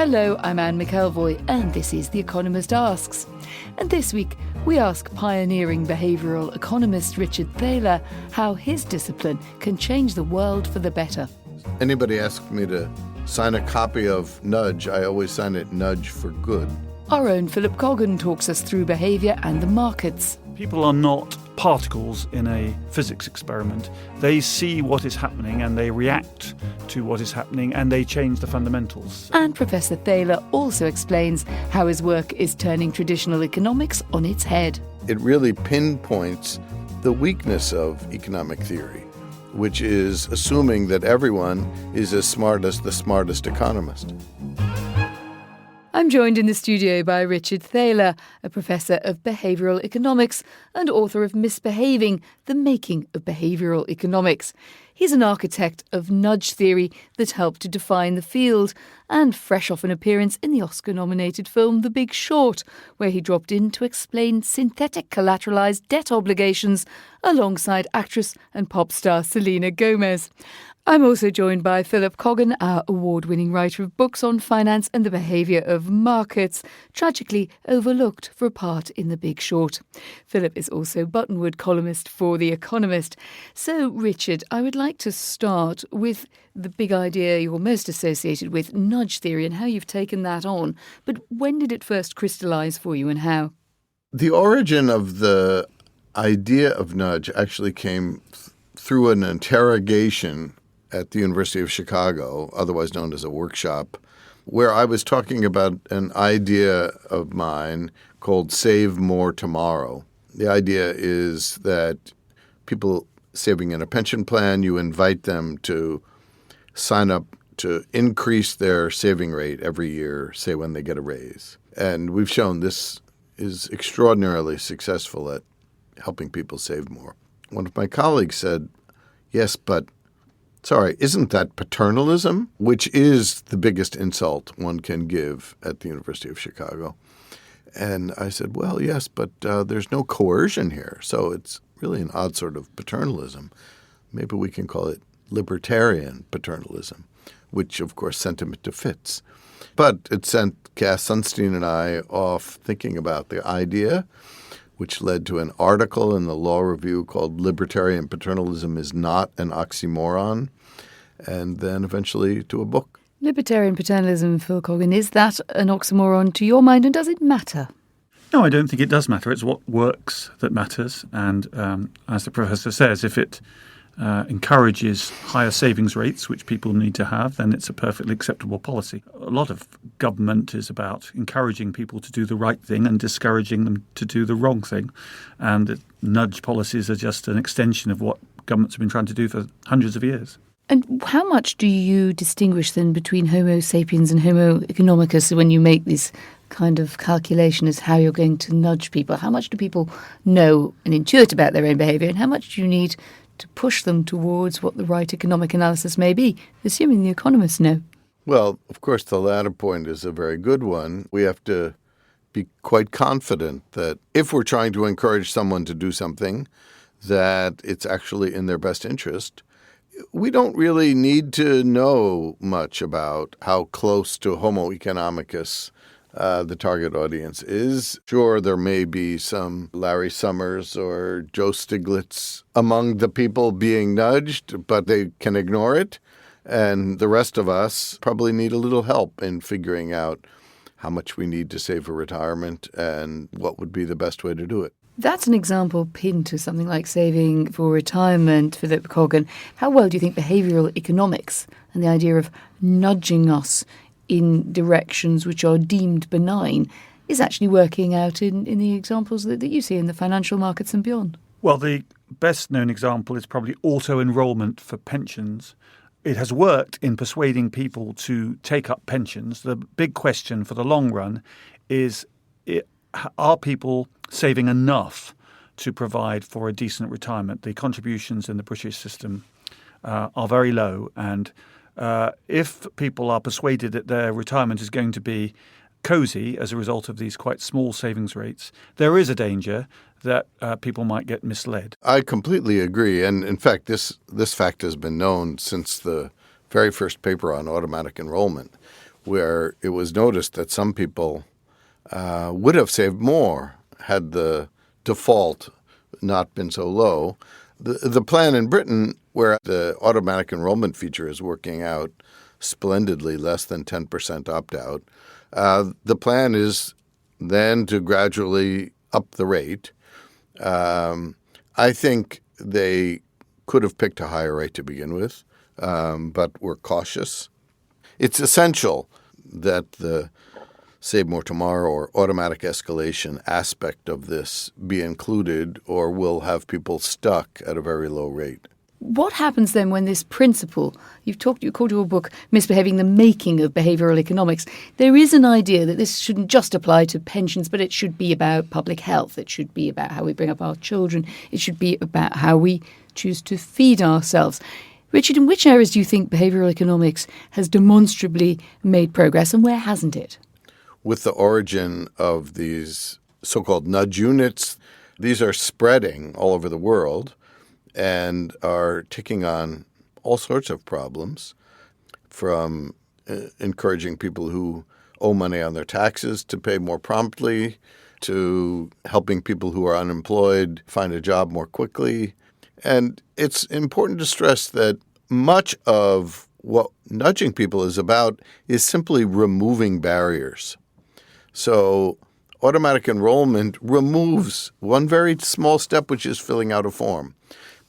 Hello, I'm Anne McElvoy, and this is The Economist Asks. And this week, we ask pioneering behavioural economist Richard Thaler how his discipline can change the world for the better. Anybody asks me to sign a copy of Nudge, I always sign it Nudge for Good. Our own Philip Coggan talks us through behaviour and the markets. People are not particles in a physics experiment. They see what is happening and they react to what is happening and they change the fundamentals. And Professor Thaler also explains how his work is turning traditional economics on its head. It really pinpoints the weakness of economic theory, which is assuming that everyone is as smart as the smartest economist. I'm joined in the studio by Richard Thaler, a professor of behavioural economics and author of Misbehaving, the Making of Behavioural Economics. He's an architect of nudge theory that helped to define the field, and fresh off an appearance in the Oscar-nominated film The Big Short, where he dropped in to explain synthetic collateralised debt obligations alongside actress and pop star Selena Gomez. I'm also joined by Philip Coggan, our award-winning writer of books on finance and the behaviour of markets, tragically overlooked for a part in The Big Short. Philip is also Buttonwood columnist for The Economist. So, Richard, I would like to start with the big idea you're most associated with, nudge theory, and how you've taken that on. But when did it first crystallise for you and how? The origin of the idea of nudge actually came through an interrogation at the University of Chicago, otherwise known as a workshop, where I was talking about an idea of mine called Save More Tomorrow. The idea is that people saving in a pension plan, you invite them to sign up to increase their saving rate every year, say when they get a raise. And we've shown this is extraordinarily successful at helping people save more. One of my colleagues said, yes, but sorry, isn't that paternalism? Which is the biggest insult one can give at the University of Chicago. And I said, well, yes, but there's no coercion here. So it's really an odd sort of paternalism. Maybe we can call it libertarian paternalism, which, of course, sent him to fits. But it sent Cass Sunstein and I off thinking about the idea, which led to an article in the Law Review called Libertarian Paternalism is Not an Oxymoron, and then eventually to a book. Libertarian paternalism, Phil Coggan, is that an oxymoron to your mind, and does it matter? No, I don't think it does matter. It's what works that matters. And as the professor says, if it encourages higher savings rates, which people need to have, then it's a perfectly acceptable policy. A lot of government is about encouraging people to do the right thing and discouraging them to do the wrong thing. And nudge policies are just an extension of what governments have been trying to do for hundreds of years. And how much do you distinguish then between Homo sapiens and Homo economicus when you make this kind of calculation as how you're going to nudge people? How much do people know and intuit about their own behaviour, and how much do you need to push them towards what the right economic analysis may be, assuming the economists know? Well, of course, the latter point is a very good one. We have to be quite confident that if we're trying to encourage someone to do something, that it's actually in their best interest. We don't really need to know much about how close to Homo economicus the target audience is. Sure, there may be some Larry Summers or Joe Stiglitz among the people being nudged, but they can ignore it. And the rest of us probably need a little help in figuring out how much we need to save for retirement and what would be the best way to do it. That's an example pinned to something like saving for retirement, Philip Coggan. How well do you think behavioural economics and the idea of nudging us in directions which are deemed benign is actually working out in the examples that you see in the financial markets and beyond? Well, the best known example is probably auto-enrolment for pensions. It has worked in persuading people to take up pensions. The big question for the long run is, are people saving enough to provide for a decent retirement? The contributions in the British system are very low, and if people are persuaded that their retirement is going to be cosy as a result of these quite small savings rates, there is a danger that people might get misled. I completely agree. And in fact, this fact has been known since the very first paper on automatic enrollment, where it was noticed that some people would have saved more had the default not been so low. The plan in Britain, where the automatic enrollment feature is working out splendidly, less than 10% opt-out, the plan is then to gradually up the rate. I think they could have picked a higher rate to begin with, but were cautious. It's essential that the Save More Tomorrow or automatic escalation aspect of this be included, or we'll have people stuck at a very low rate. What happens then when this principle, you called your book Misbehaving, the Making of Behavioural Economics. There is an idea that this shouldn't just apply to pensions, but it should be about public health. It should be about how we bring up our children. It should be about how we choose to feed ourselves. Richard, in which areas do you think behavioural economics has demonstrably made progress, and where hasn't it? With the origin of these so-called nudge units, these are spreading all over the world and are taking on all sorts of problems, from encouraging people who owe money on their taxes to pay more promptly, to helping people who are unemployed find a job more quickly. And it's important to stress that much of what nudging people is about is simply removing barriers. So automatic enrollment removes one very small step, which is filling out a form.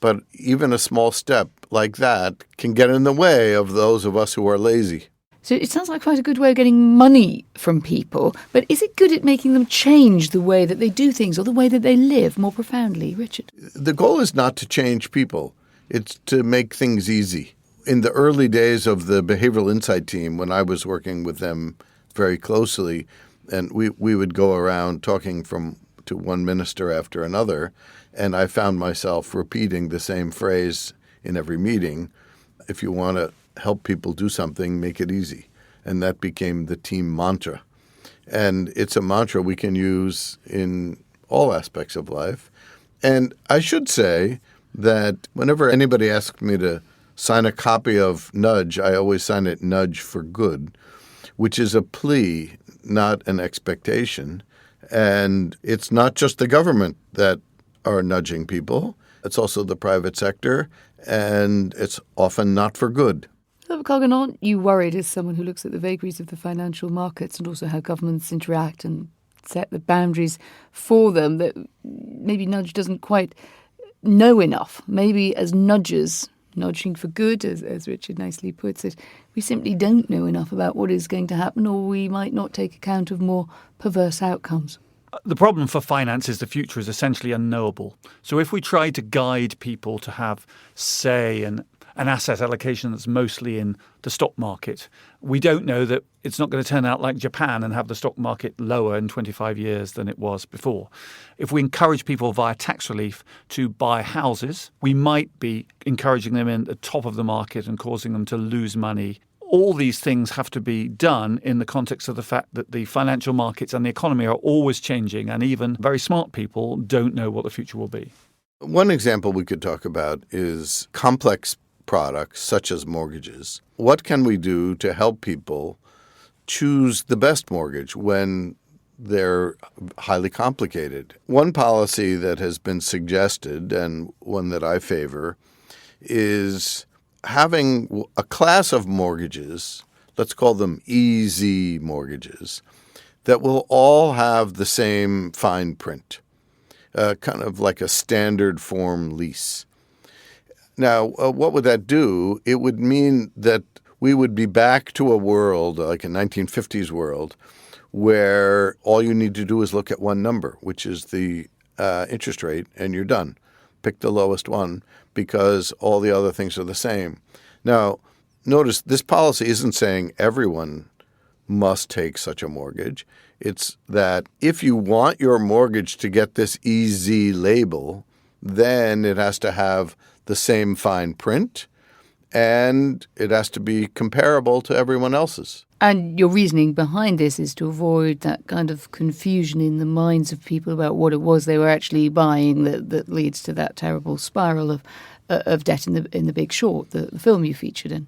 But even a small step like that can get in the way of those of us who are lazy. So it sounds like quite a good way of getting money from people, but is it good at making them change the way that they do things or the way that they live more profoundly, Richard? The goal is not to change people. It's to make things easy. In the early days of the Behavioral Insight team, when I was working with them very closely, and we would go around talking to one minister after another, and I found myself repeating the same phrase in every meeting: if you want to help people do something, make it easy. And that became the team mantra. And it's a mantra we can use in all aspects of life. And I should say that whenever anybody asks me to sign a copy of Nudge, I always sign it Nudge for Good, which is a plea, not an expectation. And it's not just the government that are nudging people. It's also the private sector, and it's often not for good. Philip Coggan, aren't you worried, as someone who looks at the vagaries of the financial markets and also how governments interact and set the boundaries for them, that maybe Nudge doesn't quite know enough? Maybe as nudgers, nudging for good, as Richard nicely puts it, we simply don't know enough about what is going to happen, or we might not take account of more perverse outcomes. The problem for finance is the future is essentially unknowable. So if we try to guide people to have, say, an asset allocation that's mostly in the stock market, we don't know that it's not going to turn out like Japan and have the stock market lower in 25 years than it was before. If we encourage people via tax relief to buy houses, we might be encouraging them in the top of the market and causing them to lose money. All these things have to be done in the context of the fact that the financial markets and the economy are always changing, and even very smart people don't know what the future will be. One example we could talk about is complex products such as mortgages. What can we do to help people choose the best mortgage when they're highly complicated? One policy that has been suggested, and one that I favor, is having a class of mortgages, let's call them easy mortgages, that will all have the same fine print, kind of like a standard form lease. Now, what would that do? It would mean that we would be back to a world, like a 1950s world, where all you need to do is look at one number, which is the interest rate, and you're done. Pick the lowest one because all the other things are the same. Now, notice this policy isn't saying everyone must take such a mortgage. It's that if you want your mortgage to get this easy label, then it has to have the same fine print, and it has to be comparable to everyone else's. And your reasoning behind this is to avoid that kind of confusion in the minds of people about what it was they were actually buying that leads to that terrible spiral of debt in the Big Short, the film you featured in.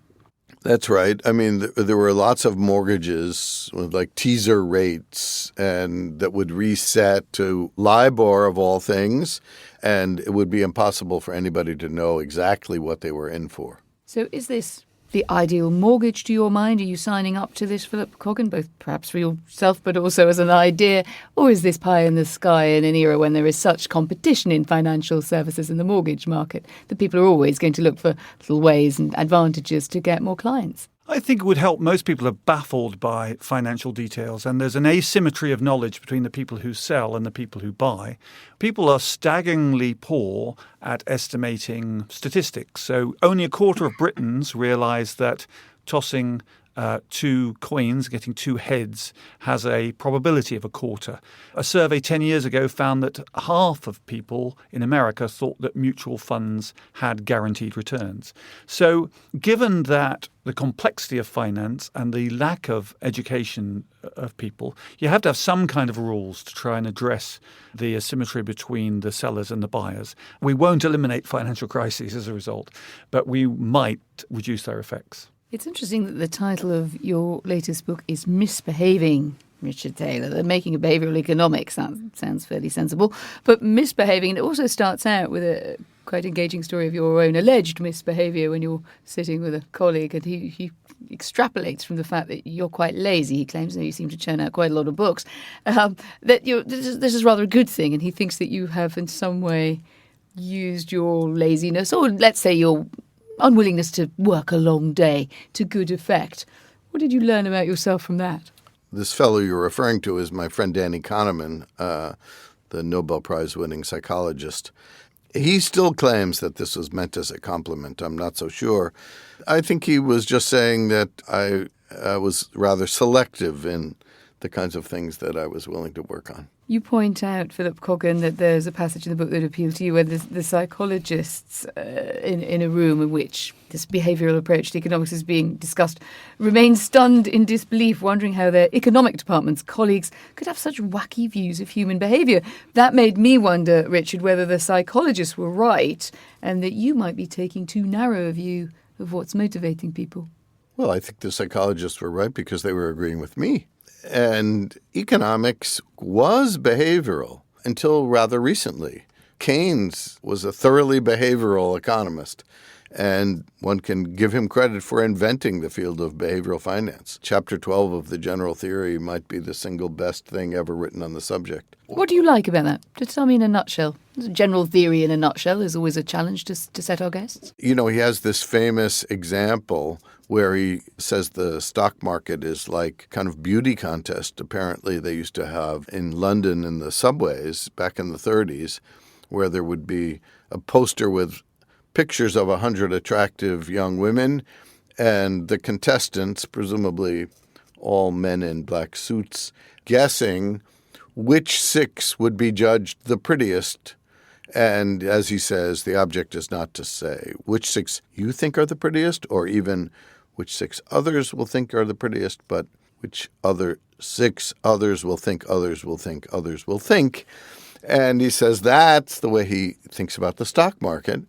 That's right. I mean, there were lots of mortgages with like teaser rates and that would reset to LIBOR of all things, and it would be impossible for anybody to know exactly what they were in for. So is this the ideal mortgage to your mind? Are you signing up to this, Philip Coggan, both perhaps for yourself but also as an idea? Or is this pie in the sky in an era when there is such competition in financial services in the mortgage market that people are always going to look for little ways and advantages to get more clients? I think it would help. Most people are baffled by financial details, and there's an asymmetry of knowledge between the people who sell and the people who buy. People are staggeringly poor at estimating statistics. So only a quarter of Britons realise that tossing two coins, getting two heads, has a probability of a quarter. A survey 10 years ago found that half of people in America thought that mutual funds had guaranteed returns. So given that the complexity of finance and the lack of education of people, you have to have some kind of rules to try and address the asymmetry between the sellers and the buyers. We won't eliminate financial crises as a result, but we might reduce their effects. It's interesting that the title of your latest book is Misbehaving, Richard Thaler. The making of behavioural economics sounds fairly sensible. But misbehaving, it also starts out with a quite engaging story of your own alleged misbehaviour when you're sitting with a colleague, and he extrapolates from the fact that you're quite lazy. He claims that you seem to churn out quite a lot of books, that this is rather a good thing, and he thinks that you have in some way used your laziness, or let's say your unwillingness to work a long day, to good effect. What did you learn about yourself from that? This fellow you're referring to is my friend Danny Kahneman, the Nobel Prize-winning psychologist. He still claims that this was meant as a compliment. I'm not so sure. I think he was just saying that I was rather selective in the kinds of things that I was willing to work on. You point out, Philip Coggan, that there's a passage in the book that appealed to you where the psychologists in a room in which this behavioural approach to economics is being discussed remain stunned in disbelief, wondering how their economic department's colleagues could have such wacky views of human behaviour. That made me wonder, Richard, whether the psychologists were right and that you might be taking too narrow a view of what's motivating people. Well, I think the psychologists were right because they were agreeing with me. And economics was behavioral until rather recently. Keynes was a thoroughly behavioral economist, and one can give him credit for inventing the field of behavioral finance. Chapter 12 of the General Theory might be the single best thing ever written on the subject. What do you like about that? Just tell me in a nutshell. General theory in a nutshell is always a challenge to set our guests. You know, he has this famous example where he says the stock market is like kind of beauty contest. Apparently they used to have in London in the subways back in the 30s, where there would be a poster with pictures of 100 attractive young women, and the contestants, presumably all men in black suits, guessing which 6 would be judged the prettiest. And as he says, the object is not to say which 6 you think are the prettiest, or even which 6 others will think are the prettiest, but which other 6 others will think others will think others will think. And he says that's the way he thinks about the stock market.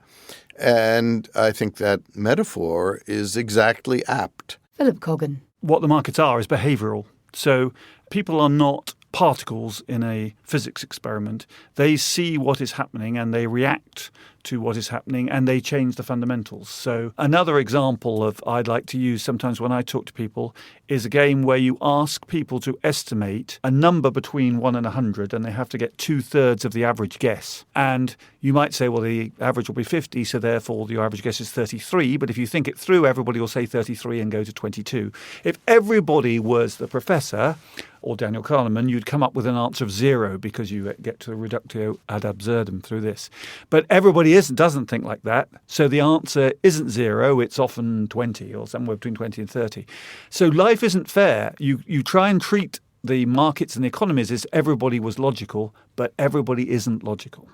And I think that metaphor is exactly apt. Philip Coggan. What the markets are is behavioural. So people are not particles in a physics experiment. They see what is happening and they react to what is happening and they change the fundamentals. So another example of I'd like to use sometimes when I talk to people is a game where you ask people to estimate a number between 1 and 100 and they have to get 2/3 of the average guess. And you might say, well, the average will be 50, so therefore your average guess is 33. But if you think it through, everybody will say 33 and go to 22. If everybody was the professor or Daniel Kahneman, you'd come up with an answer of 0 because you get to the reductio ad absurdum through this. But everybody doesn't think like that. So the answer isn't 0. It's often 20 or somewhere between 20 and 30. So life isn't fair. You try and treat the markets and the economies as everybody was logical, but everybody isn't logical.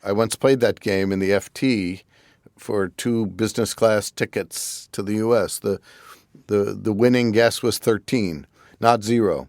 I once played that game in the FT for 2 business class tickets to the U.S. The winning guess was 13, not 0.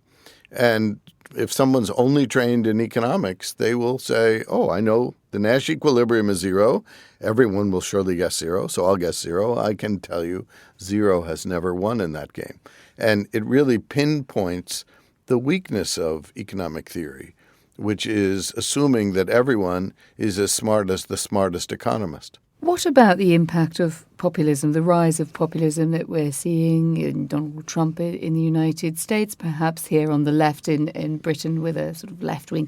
And if someone's only trained in economics, they will say, oh, I know The Nash equilibrium is 0. Everyone will surely guess 0, so I'll guess 0. I can tell you 0 has never won in that game. And it really pinpoints the weakness of economic theory, which is assuming that everyone is as smart as the smartest economist. What about the impact of populism, the rise of populism that we're seeing in Donald Trump in the United States, perhaps here on the left in Britain with a sort of left-wing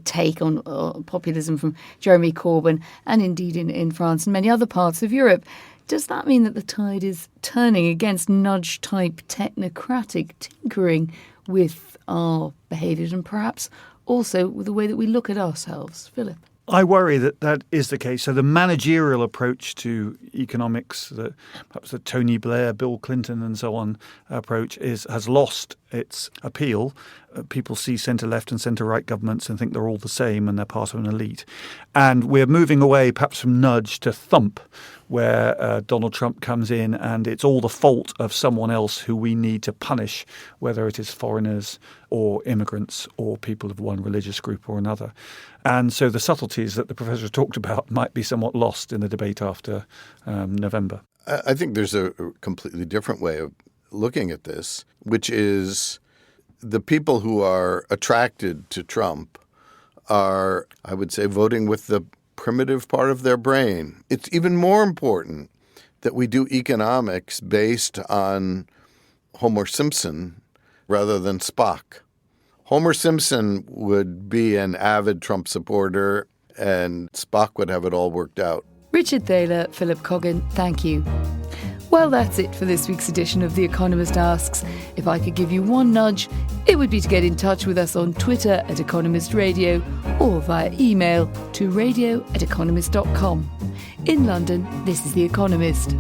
take on populism from Jeremy Corbyn, and indeed in France and many other parts of Europe? Does that mean that the tide is turning against nudge-type technocratic tinkering with our behaviours and perhaps also with the way that we look at ourselves? Philip? I worry that is the case. So the managerial approach to economics, perhaps the Tony Blair, Bill Clinton and so on approach has lost its appeal. People see centre-left and centre-right governments and think they're all the same and they're part of an elite. And we're moving away perhaps from nudge to thump, where Donald Trump comes in and it's all the fault of someone else who we need to punish, whether it is foreigners or immigrants or people of one religious group or another. And so the subtleties that the professor talked about might be somewhat lost in the debate after November. I think there's a completely different way of looking at this, which is the people who are attracted to Trump are, I would say, voting with the primitive part of their brain. It's even more important that we do economics based on Homer Simpson rather than Spock. Homer Simpson would be an avid Trump supporter and Spock would have it all worked out. Richard Thaler, Philip Coggan, thank you. Well, that's it for this week's edition of The Economist Asks. If I could give you one nudge, it would be to get in touch with us on Twitter at Economist Radio or via email to radio@economist.com. In London, this is The Economist.